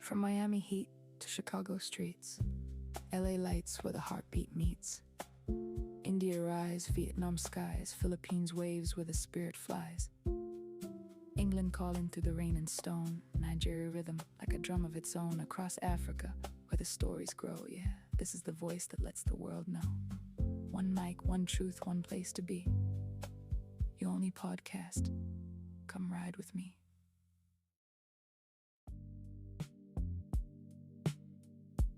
From Miami heat to Chicago streets, LA lights where the heartbeat meets. India rise, Vietnam skies, Philippines waves where the spirit flies. England calling through the rain and stone, Nigeria rhythm like a drum of its own. Across Africa where the stories grow, yeah, this is the voice that lets the world know. One mic, one truth, one place to be. You only podcast. Come ride with me.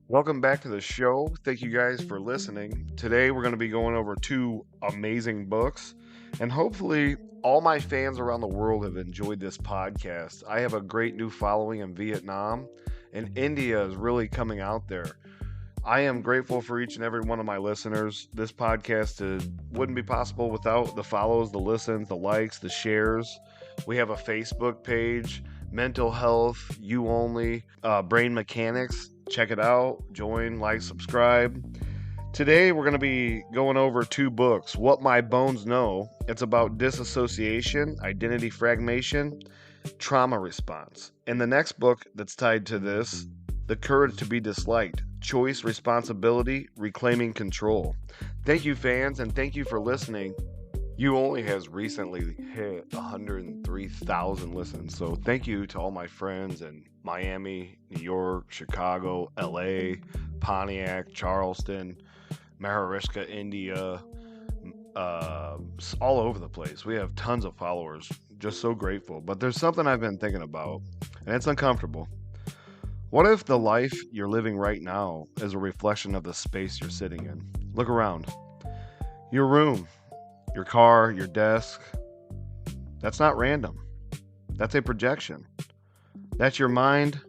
Welcome back to the show. Thank you guys for listening. Today we're going to be going over two amazing books, and hopefully all my fans around the world have enjoyed this podcast. I have a great new following in Vietnam, and India is really coming out there. I am grateful for each and every one of my listeners. This podcast wouldn't be possible without the follows, the listens, the likes, the shares. We have a Facebook page, Mental Health, You Only, Brain Mechanics. Check it out. Join, like, subscribe. Today we're going to be going over two books. What My Bones Know. It's about disassociation, identity fragmentation, trauma response. And the next book that's tied to this, The Courage to Be Disliked, Choice, Responsibility, Reclaiming Control. Thank you, fans, and thank you for listening. You Only has recently hit 103,000 listens, so thank you to all my friends in Miami, New York, Chicago, LA, Pontiac, Charleston, Maharashtra, India, all over the place. We have tons of followers. Just so grateful. But there's something I've been thinking about, and it's uncomfortable. What if the life you're living right now is a reflection of the space you're sitting in? Look around. Your room, your car, your desk. That's not random. That's a projection. That's your mind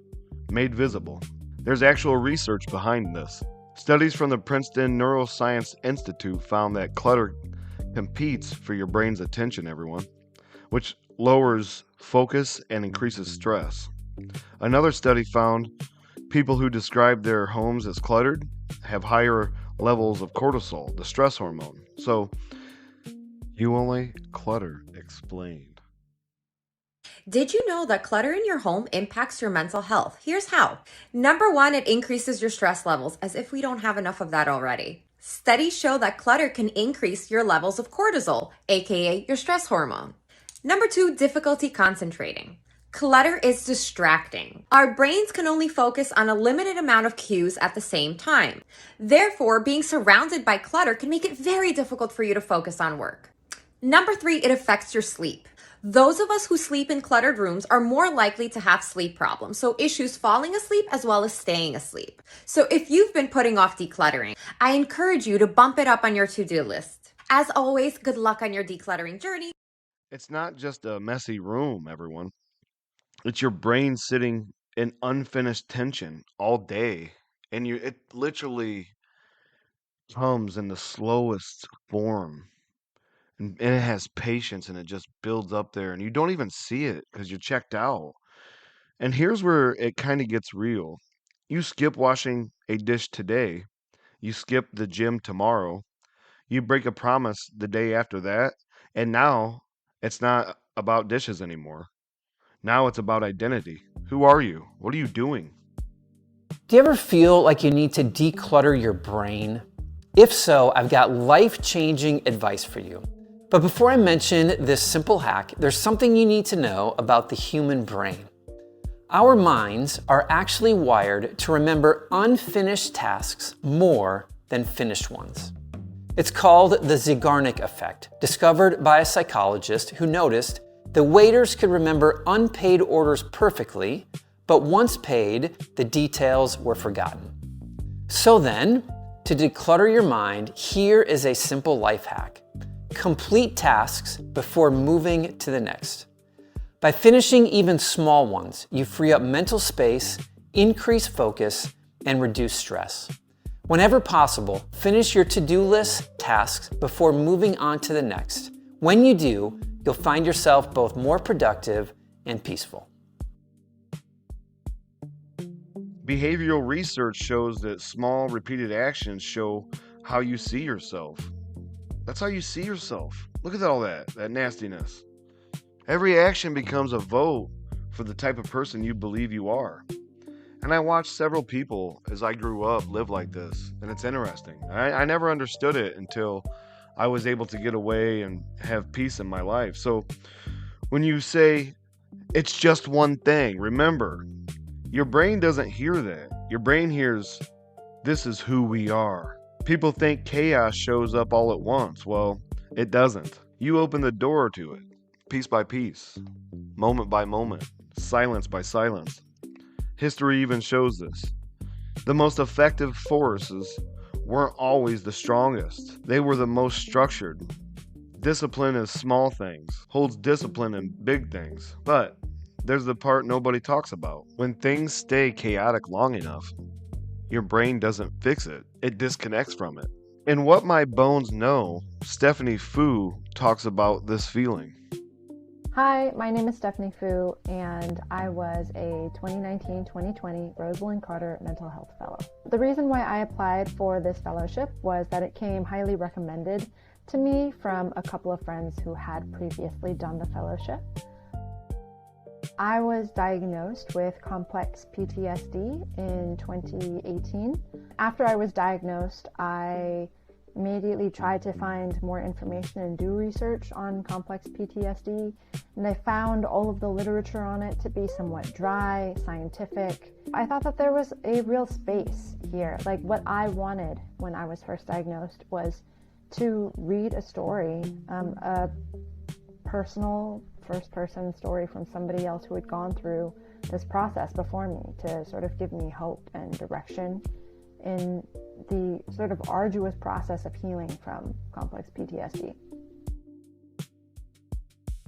made visible. There's actual research behind this. Studies from the Princeton Neuroscience Institute found that clutter competes for your brain's attention, everyone, which lowers focus and increases stress. Another study found people who describe their homes as cluttered have higher levels of cortisol, the stress hormone. So, You Only Clutter Explained. Did you know that clutter in your home impacts your mental health? Here's how. Number one, it increases your stress levels, as if we don't have enough of that already. Studies show that clutter can increase your levels of cortisol, aka your stress hormone. Number two, difficulty concentrating. Clutter is distracting. Our brains can only focus on a limited amount of cues at the same time. Therefore, being surrounded by clutter can make it very difficult for you to focus on work. Number three, it affects your sleep. Those of us who sleep in cluttered rooms are more likely to have sleep problems, so issues falling asleep as well as staying asleep. So if you've been putting off decluttering, I encourage you to bump it up on your to-do list. As always, good luck on your decluttering journey. It's not just a messy room, everyone. It's your brain sitting in unfinished tension all day, and it literally comes in the slowest form. And it has patience, and it just builds up there, and you don't even see it because you're checked out. And here's where it kind of gets real. You skip washing a dish today, you skip the gym tomorrow, you break a promise the day after that, and now it's not about dishes anymore. Now it's about identity. Who are you? What are you doing? Do you ever feel like you need to declutter your brain? If so, I've got life-changing advice for you. But before I mention this simple hack, there's something you need to know about the human brain. Our minds are actually wired to remember unfinished tasks more than finished ones. It's called the Zeigarnik effect, discovered by a psychologist who noticed that waiters could remember unpaid orders perfectly, but once paid, the details were forgotten. So then, to declutter your mind, here is a simple life hack. Complete tasks before moving to the next. By finishing even small ones, you free up mental space, increase focus, and reduce stress. Whenever possible, finish your to-do list tasks before moving on to the next. When you do, you'll find yourself both more productive and peaceful. Behavioral research shows that small, repeated actions show how you see yourself. That's how you see yourself. Look at all that nastiness. Every action becomes a vote for the type of person you believe you are. And I watched several people as I grew up live like this, and it's interesting. I never understood it until I was able to get away and have peace in my life. So when you say it's just one thing, remember, your brain doesn't hear that. Your brain hears, this is who we are. People think chaos shows up all at once. Well, it doesn't. You open the door to it, piece by piece, moment by moment, silence by silence. History even shows this. The most effective forces weren't always the strongest. They were the most structured. Discipline is small things, holds discipline in big things. But there's the part nobody talks about. When things stay chaotic long enough, your brain doesn't fix it, it disconnects from it. In What My Bones Know, Stephanie Fu talks about this feeling. Hi, my name is Stephanie Fu, and I was a 2019-2020 Rosalind Carter Mental Health Fellow. The reason why I applied for this fellowship was that it came highly recommended to me from a couple of friends who had previously done the fellowship. I was diagnosed with complex PTSD in 2018. After I was diagnosed, I immediately tried to find more information and do research on complex PTSD, and I found all of the literature on it to be somewhat dry, scientific. I thought that there was a real space here. Like, what I wanted when I was first diagnosed was to read a story, a personal first-person story from somebody else who had gone through this process before me, to sort of give me hope and direction in the sort of arduous process of healing from complex PTSD.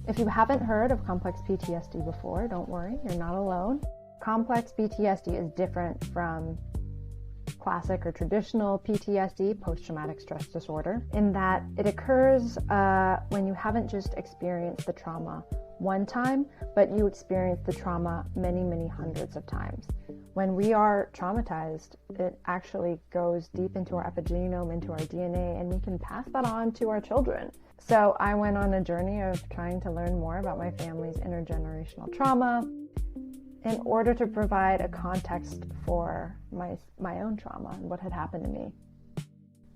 If you haven't heard of complex PTSD before, don't worry, you're not alone. Complex PTSD is different from classic or traditional PTSD, post-traumatic stress disorder, in that it occurs when you haven't just experienced the trauma one time, but you experience the trauma many, many hundreds of times. When we are traumatized, it actually goes deep into our epigenome, into our DNA, and we can pass that on to our children. So I went on a journey of trying to learn more about my family's intergenerational trauma in order to provide a context for my own trauma and what had happened to me.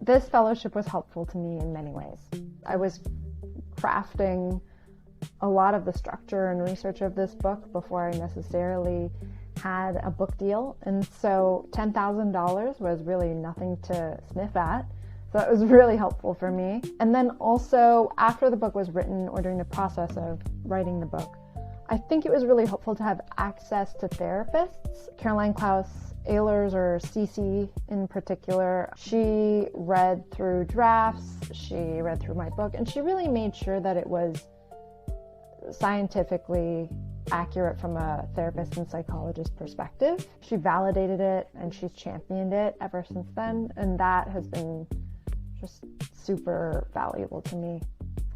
This fellowship was helpful to me in many ways. I was crafting a lot of the structure and research of this book before I necessarily had a book deal, and so $10,000 was really nothing to sniff at. So it was really helpful for me. And then also, after the book was written, or during the process of writing the book, I think it was really helpful to have access to therapists. Caroline Klaus Ehlers, or CC in particular, she read through drafts, she read through my book, and she really made sure that it was scientifically accurate from a therapist and psychologist perspective. She validated it and she's championed it ever since then, and that has been just super valuable to me.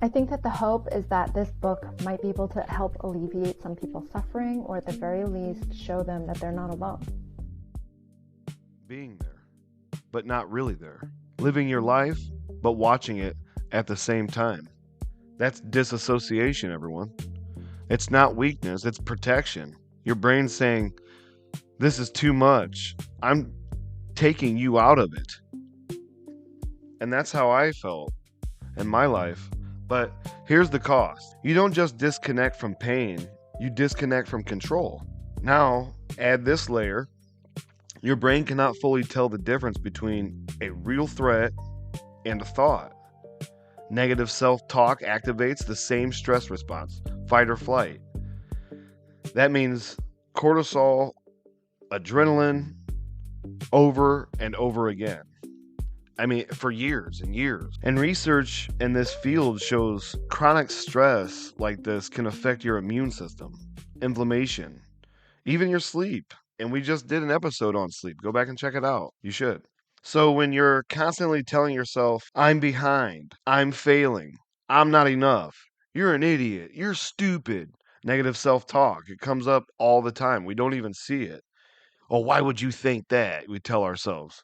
I think that the hope is that this book might be able to help alleviate some people's suffering, or at the very least show them that they're not alone. Being there, but not really there. Living your life, but watching it at the same time. That's disassociation, everyone. It's not weakness, it's protection. Your brain's saying, this is too much. I'm taking you out of it. And that's how I felt in my life. But here's the cost. You don't just disconnect from pain, you disconnect from control. Now, add this layer. Your brain cannot fully tell the difference between a real threat and a thought. Negative self-talk activates the same stress response, fight or flight. That means cortisol, adrenaline, over and over again. I mean, for years and years. And research in this field shows chronic stress like this can affect your immune system, inflammation, even your sleep. And we just did an episode on sleep. Go back and check it out. You should. So when you're constantly telling yourself, I'm behind, I'm failing, I'm not enough, you're an idiot, you're stupid, negative self-talk, it comes up all the time. We don't even see it. Oh, why would you think that? We tell ourselves.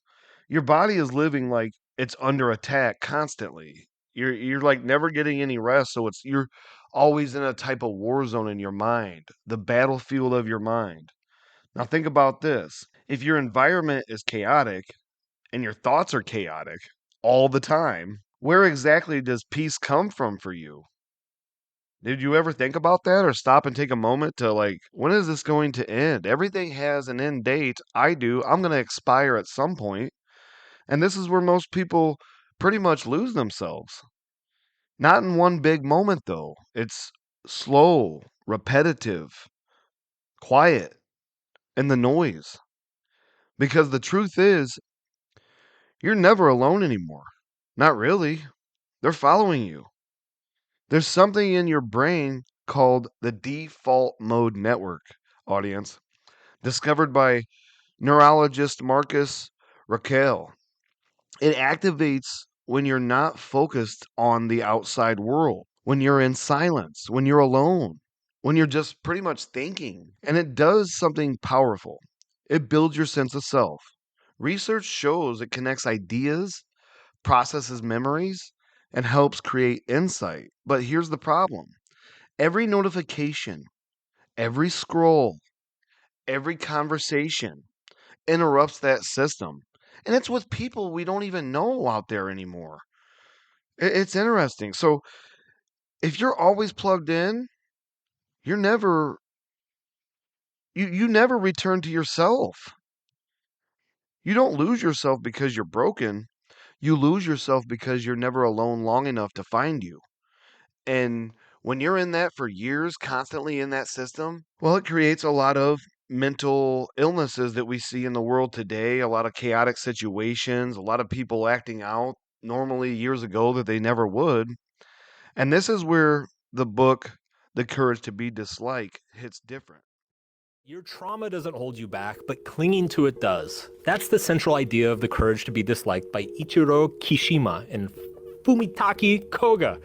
Your body is living like it's under attack constantly. You're like never getting any rest, so you're always in a type of war zone in your mind, the battlefield of your mind. Now, think about this. If your environment is chaotic and your thoughts are chaotic all the time, where exactly does peace come from for you? Did you ever think about that or stop and take a moment to like, when is this going to end? Everything has an end date. I do. I'm going to expire at some point. And this is where most people pretty much lose themselves. Not in one big moment, though. It's slow, repetitive, quiet, and the noise. Because the truth is, you're never alone anymore. Not really. They're following you. There's something in your brain called the default mode network, audience, discovered by neurologist Marcus Raquel. It activates when you're not focused on the outside world, when you're in silence, when you're alone, when you're just pretty much thinking. And it does something powerful. It builds your sense of self. Research shows it connects ideas, processes memories, and helps create insight. But here's the problem: every notification, every scroll, every conversation interrupts that system. And it's with people we don't even know out there anymore. It's interesting. So if you're always plugged in, you're never you never return to yourself. You don't lose yourself because you're broken. You lose yourself because you're never alone long enough to find you. And when you're in that for years, constantly in that system, well, it creates a lot of mental illnesses that we see in the world today, a lot of chaotic situations, a lot of people acting out normally years ago that they never would. And this is where the book, The Courage to Be Disliked, hits different. Your trauma doesn't hold you back, but clinging to it does. That's the central idea of The Courage to Be Disliked by Ichiro Kishima and Fumitaki Koga.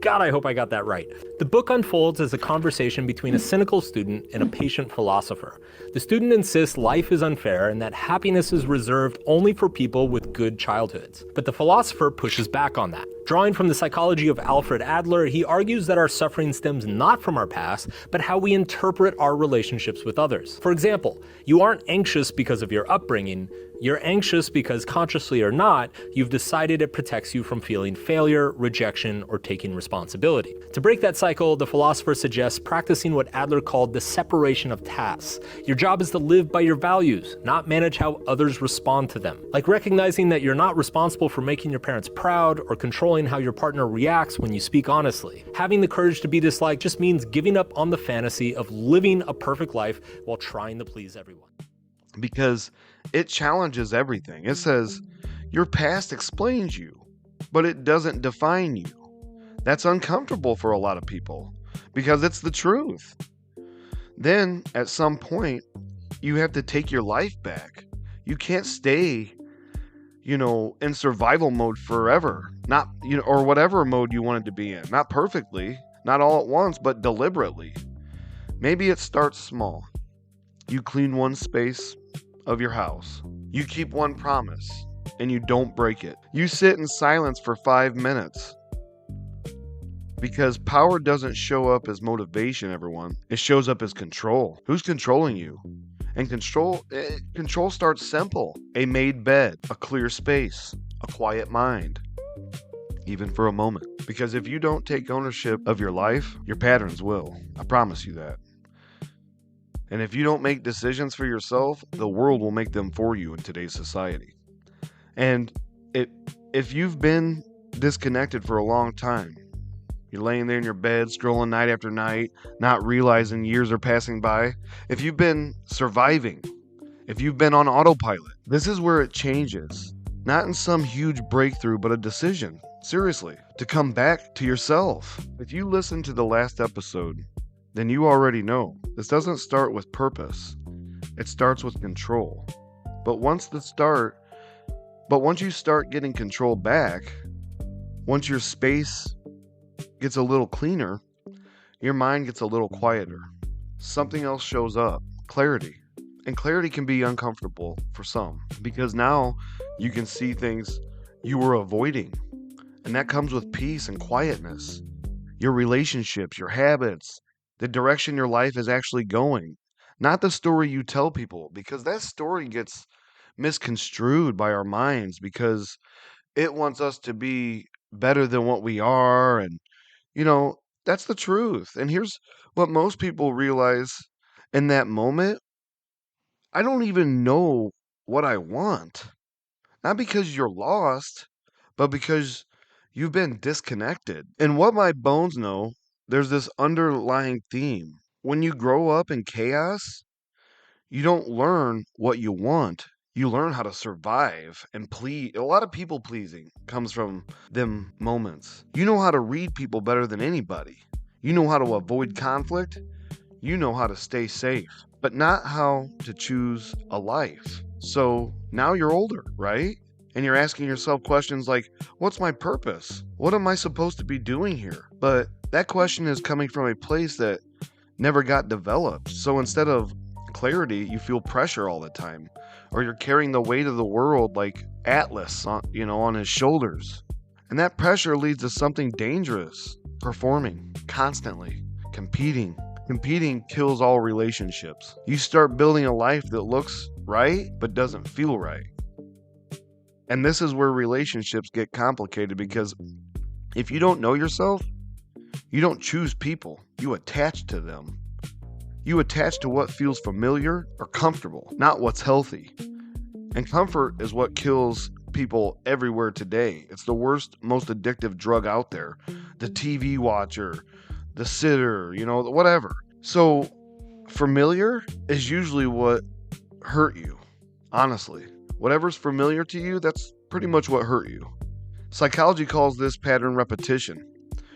God, I hope I got that right. The book unfolds as a conversation between a cynical student and a patient philosopher. The student insists life is unfair and that happiness is reserved only for people with good childhoods. But the philosopher pushes back on that. Drawing from the psychology of Alfred Adler, he argues that our suffering stems not from our past, but how we interpret our relationships with others. For example, you aren't anxious because of your upbringing. You're anxious because, consciously or not, you've decided it protects you from feeling failure, rejection, or taking responsibility. To break that cycle, the philosopher suggests practicing what Adler called the separation of tasks. Your job is to live by your values, not manage how others respond to them. Like recognizing that you're not responsible for making your parents proud or controlling how your partner reacts when you speak honestly. Having the courage to be disliked just means giving up on the fantasy of living a perfect life while trying to please everyone. Because it challenges everything. It says, your past explains you, but it doesn't define you. That's uncomfortable for a lot of people because it's the truth. Then, at some point, you have to take your life back. You can't stay, in survival mode forever. Not, or whatever mode you wanted to be in. Not perfectly, not all at once, but deliberately. Maybe it starts small. You clean one space of your house. You keep one promise and you don't break it. You sit in silence for 5 minutes. Because power doesn't show up as motivation, everyone. It shows up as control. Who's controlling you? And control starts simple. A made bed, a clear space, a quiet mind. Even for a moment. Because if you don't take ownership of your life, your patterns will. I promise you that. And if you don't make decisions for yourself, the world will make them for you in today's society. And if you've been disconnected for a long time, you're laying there in your bed, scrolling night after night, not realizing years are passing by. If you've been surviving, if you've been on autopilot, this is where it changes. Not in some huge breakthrough, but a decision, seriously, to come back to yourself. If you listen to the last episode, then you already know. This doesn't start with purpose. It starts with control. But once you start getting control back, once your space gets a little cleaner, your mind gets a little quieter. Something else shows up, clarity. And clarity can be uncomfortable for some because now you can see things you were avoiding. And that comes with peace and quietness. Your relationships, your habits, the direction your life is actually going. not the story you tell people, because that story gets misconstrued by our minds because it wants us to be better than what we are. And, you know, that's the truth. And here's what most people realize in that moment: I don't even know what I want. Not because you're lost, but because you've been disconnected. And what my bones know, there's this underlying theme. When you grow up in chaos, you don't learn what you want. You learn how to survive and please. A lot of people pleasing comes from them moments. You know how to read people better than anybody. You know how to avoid conflict. You know how to stay safe, but not how to choose a life. So now you're older, right? And you're asking yourself questions like, what's my purpose? What am I supposed to be doing here? But that question is coming from a place that never got developed. So instead of clarity, you feel pressure all the time, or you're carrying the weight of the world like Atlas on his shoulders. And that pressure leads to something dangerous: performing constantly, competing. Competing kills all relationships. You start building a life that looks right but doesn't feel right. And this is where relationships get complicated, because if you don't know yourself, you don't choose people, you attach to them. You attach to what feels familiar or comfortable, not what's healthy. And comfort is what kills people everywhere today. It's the worst, most addictive drug out there. The TV watcher, the sitter, whatever. So familiar is usually what hurt you. Honestly, whatever's familiar to you, that's pretty much what hurt you. Psychology calls this pattern repetition.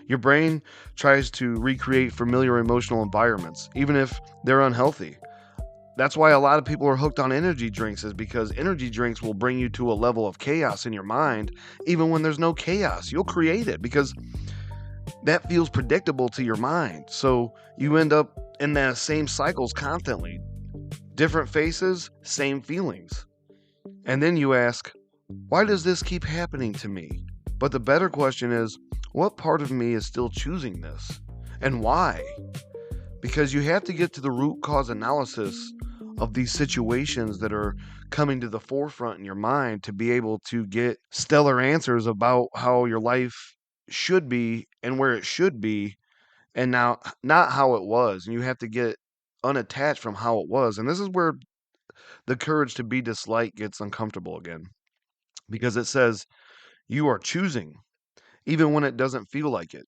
Your brain tries to recreate familiar emotional environments, even if they're unhealthy. That's why a lot of people are hooked on energy drinks, is because energy drinks will bring you to a level of chaos in your mind, even when there's no chaos. You'll create it because that feels predictable to your mind. So you end up in that same cycles constantly. Different faces, same feelings. And then you ask, why does this keep happening to me? But the better question is, what part of me is still choosing this? And why? Because you have to get to the root cause analysis of these situations that are coming to the forefront in your mind to be able to get stellar answers about how your life should be and where it should be, and now not how it was. And you have to get unattached from how it was. And this is where the courage to be disliked gets uncomfortable again, because it says you are choosing even when it doesn't feel like it,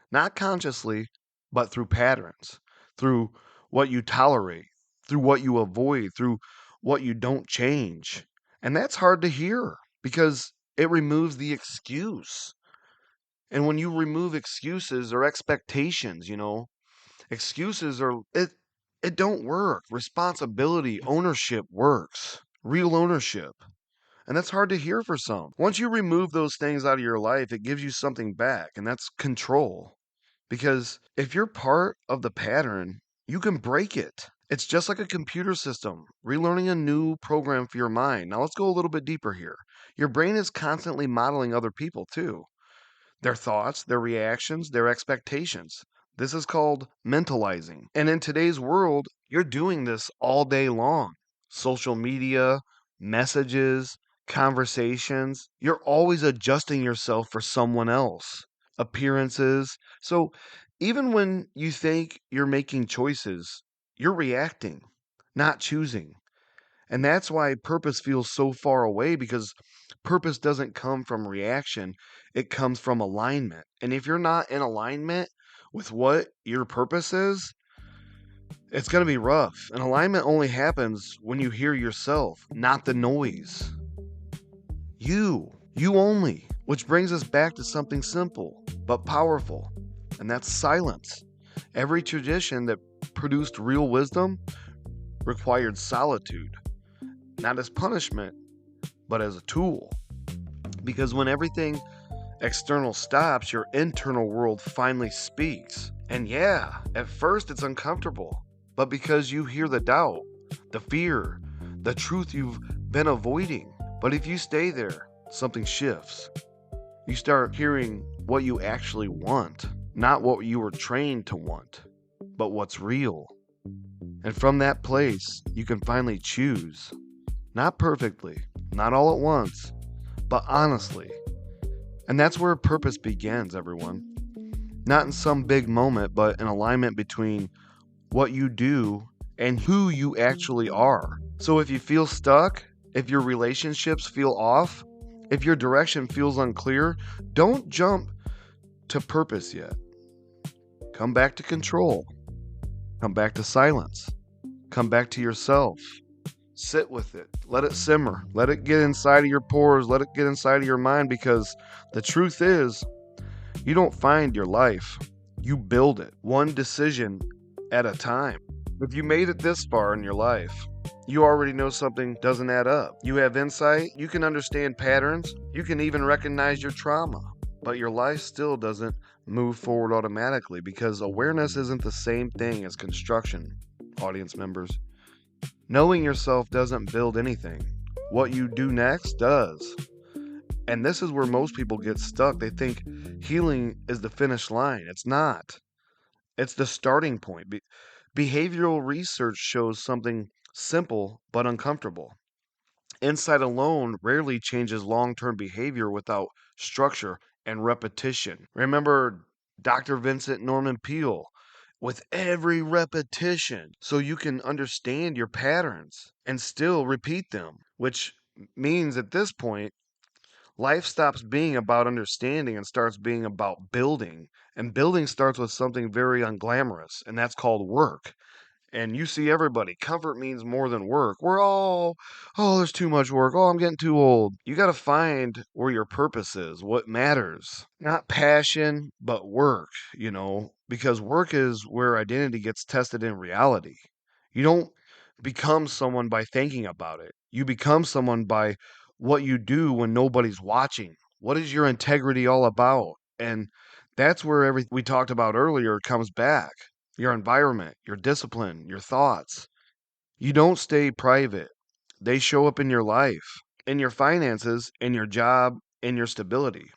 not consciously, but through patterns, through what you tolerate, through what you avoid, through what you don't change. And that's hard to hear because it removes the excuse. And when you remove excuses or expectations, excuses are it don't work. Responsibility, ownership works. Real ownership. And that's hard to hear for some. Once you remove those things out of your life, it gives you something back, and that's control. Because if you're part of the pattern, you can break it. It's just like a computer system, relearning a new program for your mind. Now let's go a little bit deeper here. Your brain is constantly modeling other people too. Their thoughts, their reactions, their expectations. This is called mentalizing. And in today's world, you're doing this all day long. Social media, messages, conversations. You're always adjusting yourself for someone else. Appearances. So even when you think you're making choices, you're reacting, not choosing. And that's why purpose feels so far away, because purpose doesn't come from reaction, it comes from alignment. And if you're not in alignment with what your purpose is, it's going to be rough. And alignment only happens when you hear yourself, not the noise. You only. Which brings us back to something simple but powerful, and that's silence. Every tradition that produced real wisdom required solitude. Not as punishment, but as a tool. Because when everything external stops, your internal world finally speaks. And yeah, at first it's uncomfortable, but because you hear the doubt, the fear, the truth you've been avoiding. But if you stay there, something shifts. You start hearing what you actually want, not what you were trained to want, but what's real. And from that place, you can finally choose. Not perfectly, not all at once, but honestly. And that's where purpose begins, everyone. Not in some big moment, but an alignment between what you do and who you actually are. So if you feel stuck, if your relationships feel off, if your direction feels unclear, don't jump to purpose yet. Come back to control. Come back to silence. Come back to yourself. Sit with it. Let it simmer. Let it get inside of your pores. Let it get inside of your mind, because the truth is, you don't find your life. You build it, one decision at a time. If you made it this far in your life, you already know something doesn't add up. You have insight. You can understand patterns. You can even recognize your trauma. But your life still doesn't move forward automatically, because awareness isn't the same thing as construction, audience members. Knowing yourself doesn't build anything. What you do next does. And this is where most people get stuck. They think healing is the finish line. It's not. It's the starting point. Behavioral research shows something simple but uncomfortable. Insight alone rarely changes long-term behavior without structure and repetition. Remember Dr. Vincent Norman Peale? With every repetition, so you can understand your patterns and still repeat them, which means at this point, life stops being about understanding and starts being about building. And building starts with something very unglamorous, and that's called work. And you see everybody, comfort means more than work. We're all, oh, there's too much work. Oh, I'm getting too old. You got to find where your purpose is, what matters. Not passion, but work, because work is where identity gets tested in reality. You don't become someone by thinking about it. You become someone by what you do when nobody's watching. What is your integrity all about? And that's where everything we talked about earlier comes back. Your environment, your discipline, your thoughts. You don't stay private. They show up in your life, in your finances, in your job, in your stability.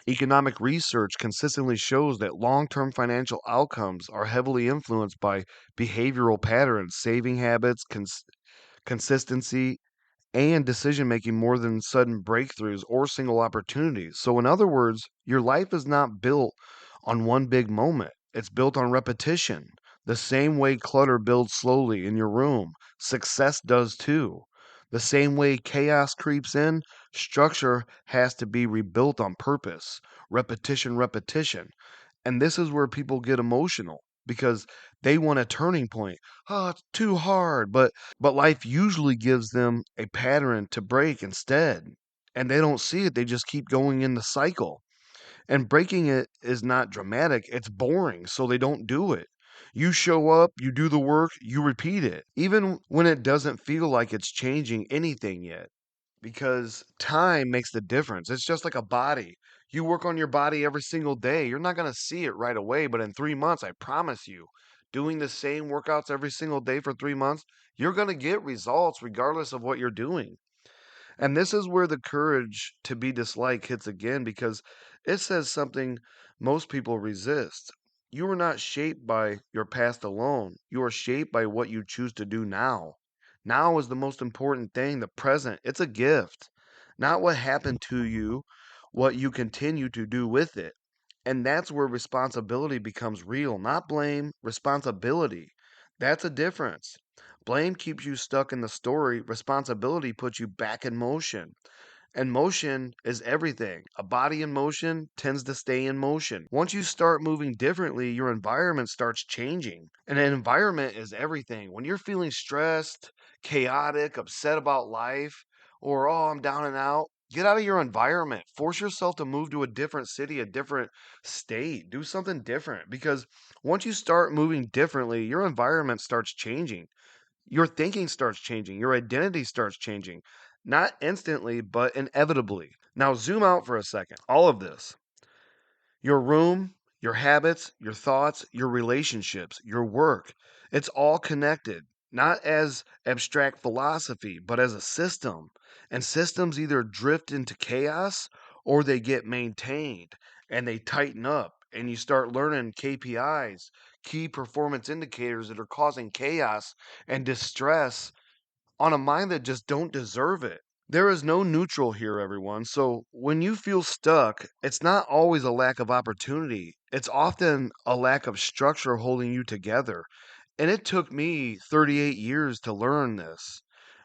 Economic research consistently shows that long term financial outcomes are heavily influenced by behavioral patterns, saving habits, consistency, and decision making more than sudden breakthroughs or single opportunities. So, in other words, your life is not built on one big moment, it's built on repetition. The same way clutter builds slowly in your room, success does too. The same way chaos creeps in, structure has to be rebuilt on purpose. Repetition, repetition. And this is where people get emotional because they want a turning point. Oh, it's too hard. But life usually gives them a pattern to break instead. And they don't see it. They just keep going in the cycle. And breaking it is not dramatic, it's boring. So they don't do it. You show up, you do the work, you repeat it, even when it doesn't feel like it's changing anything yet, because time makes the difference. It's just like a body. You work on your body every single day. You're not going to see it right away, but in 3 months, I promise you, doing the same workouts every single day for 3 months, you're going to get results regardless of what you're doing. And this is where the courage to be disliked hits again, because it says something most people resist. You are not shaped by your past alone. You are shaped by what you choose to do now. Now is the most important thing, the present. It's a gift. Not what happened to you, what you continue to do with it. And that's where responsibility becomes real, not blame, responsibility. That's a difference. Blame keeps you stuck in the story, responsibility puts you back in motion. And motion is everything. A body in motion tends to stay in motion. Once you start moving differently, your environment starts changing. And an environment is everything. When you're feeling stressed, chaotic, upset about life, or, oh, I'm down and out, get out of your environment. Force yourself to move to a different city, a different state. Do something different. Because once you start moving differently, your environment starts changing. Your thinking starts changing, your identity starts changing, not instantly, but inevitably. Now, zoom out for a second. All of this, your room, your habits, your thoughts, your relationships, your work, it's all connected, not as abstract philosophy, but as a system. And systems either drift into chaos or they get maintained and they tighten up. And you start learning KPIs, key performance indicators that are causing chaos and distress on a mind that just don't deserve it. There is no neutral here, everyone. So when you feel stuck, it's not always a lack of opportunity. It's often a lack of structure holding you together. And it took me 38 years to learn this.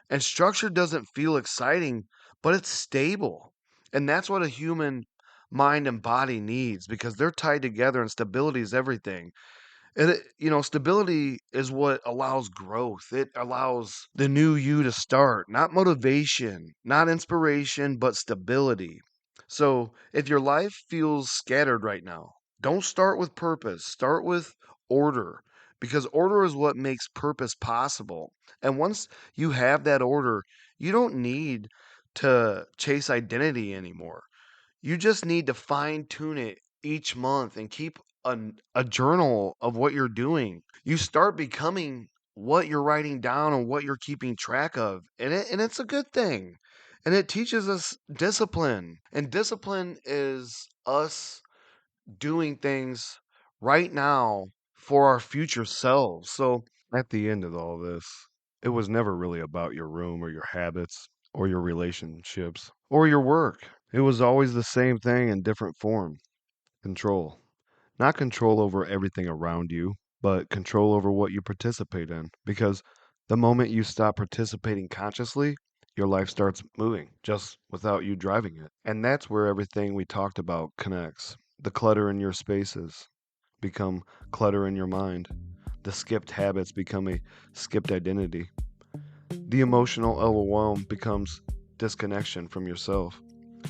And structure doesn't feel exciting, but it's stable. And that's what a human mind and body needs because they're tied together and stability is everything. And stability is what allows growth. It allows the new you to start, not motivation, not inspiration, but stability. So if your life feels scattered right now, don't start with purpose, start with order, because order is what makes purpose possible. And once you have that order, you don't need to chase identity anymore. You just need to fine tune it each month and keep a journal of what you're doing. You start becoming what you're writing down and what you're keeping track of. And it's a good thing. And it teaches us discipline. And discipline is us doing things right now for our future selves. So at the end of all this, it was never really about your room or your habits or your relationships or your work. It was always the same thing in different form. Control. Not control over everything around you, but control over what you participate in. Because the moment you stop participating consciously, your life starts moving just without you driving it. And that's where everything we talked about connects. The clutter in your spaces become clutter in your mind. The skipped habits become a skipped identity. The emotional overwhelm becomes disconnection from yourself.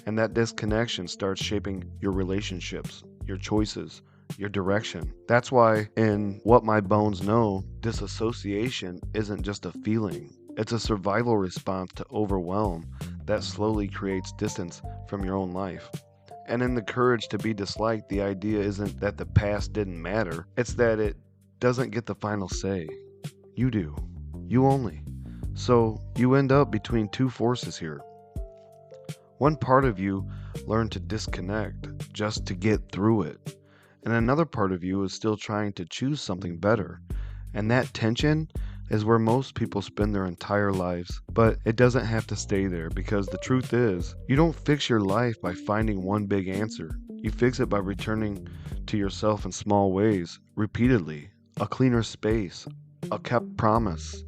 And that disconnection starts shaping your relationships, your choices, your direction. That's why in What My Bones Know, disassociation isn't just a feeling. It's a survival response to overwhelm that slowly creates distance from your own life. And in the courage to be disliked, the idea isn't that the past didn't matter. It's that it doesn't get the final say. You do. You only. So you end up between two forces here. One part of you learned to disconnect just to get through it. And another part of you is still trying to choose something better. And that tension is where most people spend their entire lives. But it doesn't have to stay there because the truth is, you don't fix your life by finding one big answer. You fix it by returning to yourself in small ways, repeatedly. A cleaner space, a kept promise,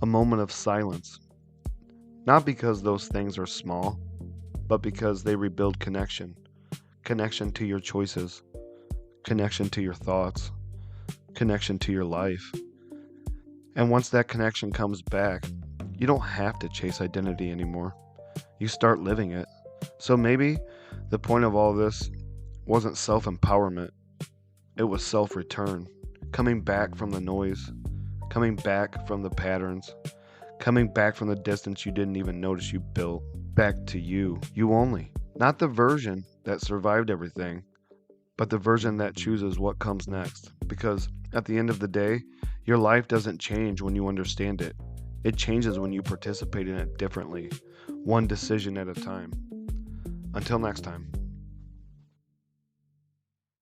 a moment of silence. Not because those things are small, but because they rebuild connection. Connection to your choices, connection to your thoughts, connection to your life. And once that connection comes back, you don't have to chase identity anymore. You start living it. So maybe the point of all this wasn't self-empowerment. It was self-return. Coming back from the noise, coming back from the patterns, coming back from the distance you didn't even notice you built, back to you, you only. Not the version that survived everything, but the version that chooses what comes next. Because at the end of the day, your life doesn't change when you understand it. It changes when you participate in it differently, one decision at a time. Until next time.